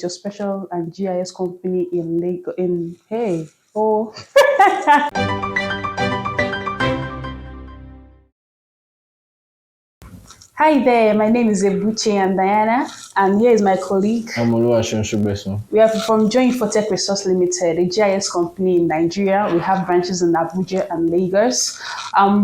your special and GIS company in Lagos. In hey, oh, hi there. My name is Ebuchi and Diana, and here is my colleague. I'm Oluwaseun Shubesun. We are from Joint Infotech Resource Limited, a GIS company in Nigeria. We have branches in Abuja and Lagos.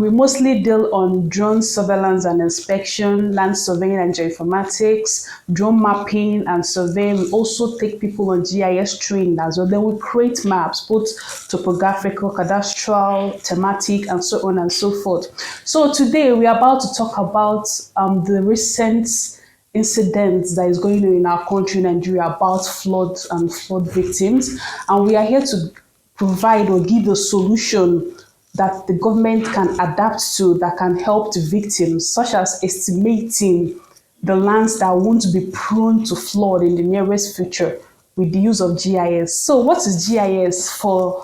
We mostly deal on drone surveillance and inspection, land surveying and geoinformatics, drone mapping and surveying. We also take people on GIS training as well. Then we create maps, both topographical, cadastral, thematic, and so on and so forth. So today we are about to talk about the recent incidents that is going on in our country, Nigeria, about floods and flood victims. And we are here to provide or give a solution that the government can adapt to that can help the victims, such as estimating the lands that won't be prone to flood in the nearest future with the use of GIS. So, what is GIS for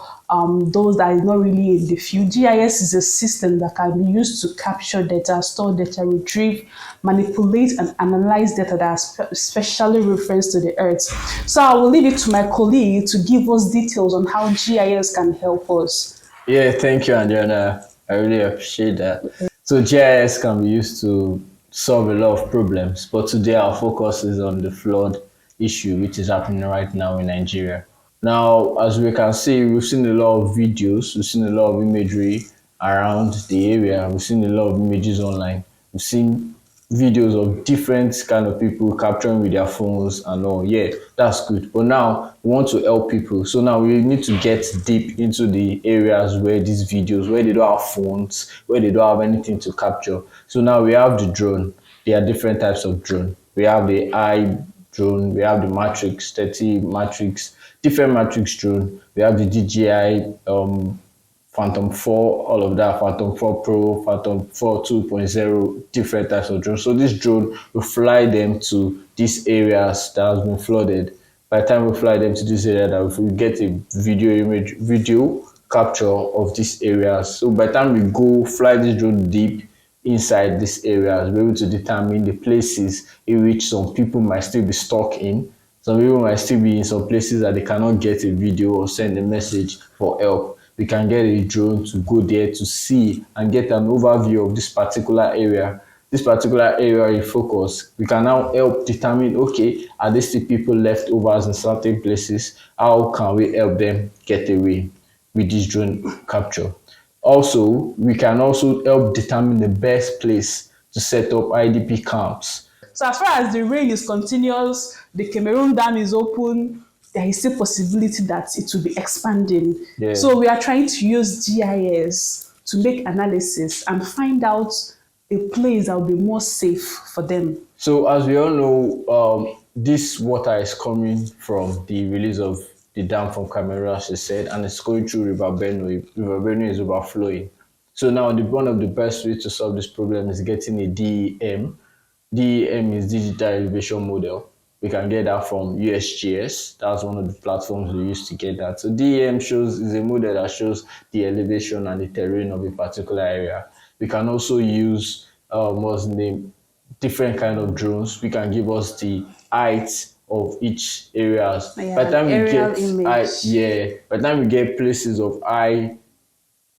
those that is not really in the field? GIS is a system that can be used to capture data, store data, retrieve, manipulate, and analyze data that are specially referenced to the Earth. So, I will leave it to my colleague to give us details on how GIS can help us. Yeah, thank you, Adriana. I really appreciate that. So GIS can be used to solve a lot of problems, but today our focus is on the flood issue, which is happening right now in Nigeria. Now, as we can see, we've seen a lot of videos, we've seen a lot of imagery around the area, we've seen a lot of images online, we've seen videos of different kind of people capturing with their phones and all. Yeah, that's good. But now we want to help people. So now we need to get deep into the areas where these videos, where they don't have phones, where they don't have anything to capture. So now we have the drone. There are different types of drone. We have the eye drone, we have the matrix 30 matrix, different matrix drone. We have the DJI Phantom 4, all of that, Phantom 4 Pro, Phantom 4 2.0, different types of drones. So this drone will fly them to these areas that has been flooded. By the time we fly them to this area, that we get a video capture of these areas. So by the time we go fly this drone deep inside these areas, we're able to determine the places in which some people might still be stuck in. Some people might still be in some places that they cannot get a video or send a message for help. We can get a drone to go there to see and get an overview of this particular area. This particular area in focus, we can now help determine, okay, are there still people leftovers in certain places? How can we help them get away with this drone capture? Also, we can also help determine the best place to set up IDP camps. So as far as the rain is continuous, the Cameroon Dam is open, there is still possibility that it will be expanding. Yeah. So we are trying to use GIS to make analysis and find out a place that will be more safe for them. So as we all know, this water is coming from the release of the dam from Cameroon, as I said, and it's going through River Benue. River Benue is overflowing. So now one of the best ways to solve this problem is getting a DEM. DEM is Digital Elevation Model. We can get that from USGS. That's one of the platforms we use to get that. So DEM is a model that shows the elevation and the terrain of a particular area. We can also use what's the name, different kind of drones. We can give us the height of each areas. Yeah, by the time we get image. by the time we get places of high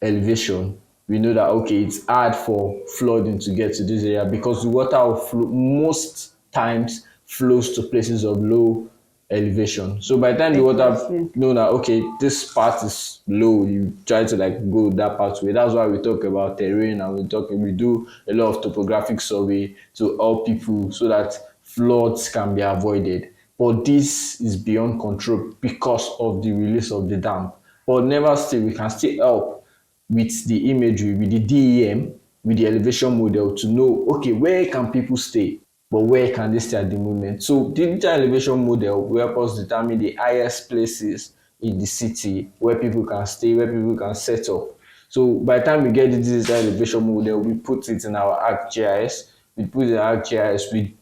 elevation, we know that okay, it's hard for flooding to get to this area because the water will flow most times flows to places of low elevation. So by the time the water know that okay, this part is low, you try to like go that pathway. That's why we talk about terrain and we do a lot of topographic survey to help people so that floods can be avoided. But this is beyond control because of the release of the dam. But never still, we can still help with the imagery, with the DEM, with the elevation model to know, okay, where can people stay? But where can they stay at the moment? So the digital elevation model will help us determine the highest places in the city where people can stay, where people can set up. So by the time we get the digital elevation model, we put it in our ArcGIS. We put it in ArcGIS, we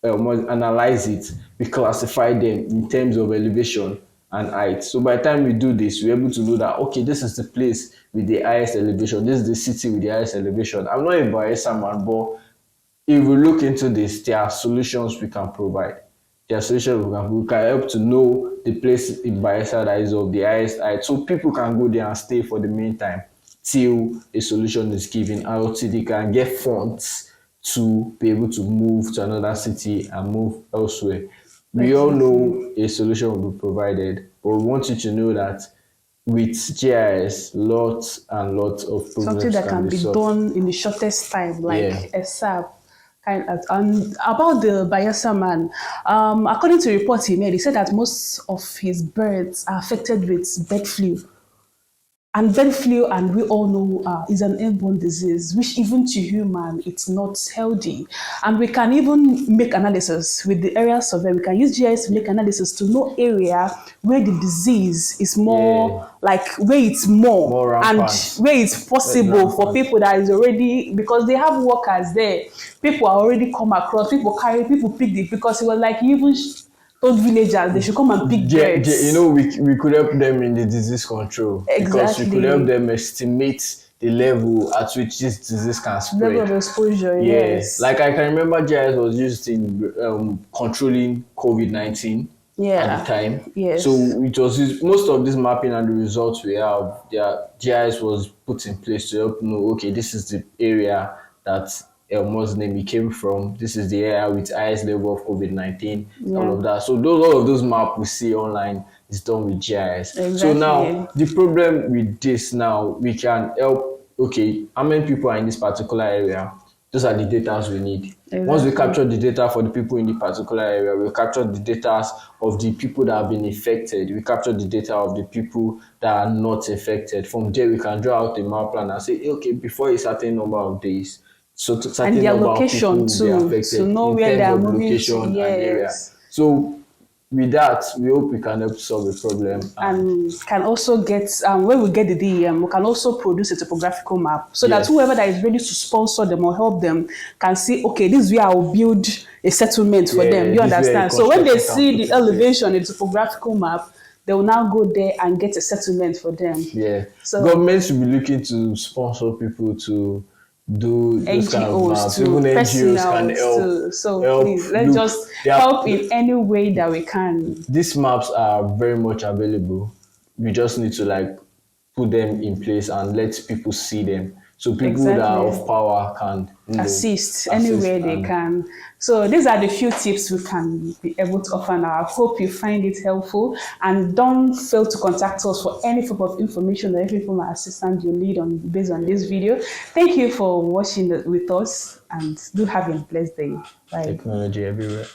analyze it, we classify them in terms of elevation and height. So by the time we do this, we're able to know that, okay, this is the place with the highest elevation. This is the city with the highest elevation. I'm not a biased man, but if we look into this, there are solutions we can provide. there are solutions we can help to know the place in Bayelsa that is of the highest height, so people can go there and stay for the meantime till a solution is given, or till they can get funds to be able to move to another city and move elsewhere. We all know a solution will be provided, but we want you to know that with GIS, lots and lots of problems Something that can be solved. done in the shortest time, like Yeah. a SAP. And about the Bayelsa man, according to reports he made, he said that most of his birds are affected with bird flu. And bird flu, and we all know, is an airborne disease, which even to human, it's not healthy. And we can even make analysis with the area survey. We can use GIS to make analysis to know area where the disease is more, like where it's more and rampant. where it's possible for people that is already, because they have workers there. People are already come across, people pick it, because it was like even told villagers they should come and pick birds. You know, we could help them in the disease control, because we could help them estimate the level at which this disease can spread. Level of exposure, yes. Like I can remember GIS was used in controlling COVID-19 at the time. Yes. So it was used, most of this mapping and the results we have, GIS was put in place to help know, okay, this is the area that Elmo's name he came from. This is the area with highest level of COVID-19, all of that. So all of those maps we see online is done with GIS. Exactly. So now the problem with this now, we can help, okay, how many people are in this particular area? Those are the data we need. Exactly. Once we capture the data for the people in the particular area, we capture the data of the people that have been infected. We capture the data of the people that are not infected. From there, we can draw out a map plan and say, okay, before a certain number of days, so to certain and their number location of people will be affected, to know in where they are terms of moving location to. and area. Yes. So with that, we hope we can help solve the problem. And can also get, when we get the DEM, we can also produce a topographical map, so that whoever that is ready to sponsor them or help them can see, okay, this is where I will build a settlement for them. You understand? So when they see the elevation in the topographical map, they will now go there and get a settlement for them. Yeah. So government should be looking to sponsor people to do those kind of maps. Even NGOs can help. So please, let's just help in any way that we can. These maps are very much available. We just need to like put them in place and let people see them. So people that are of power can assist anywhere they can. So these are the few tips we can be able to offer now. I hope you find it helpful, and don't fail to contact us for any form of information or any form of assistance you need based on this video. Thank you for watching with us, and do have a blessed day. Bye. Technology everywhere.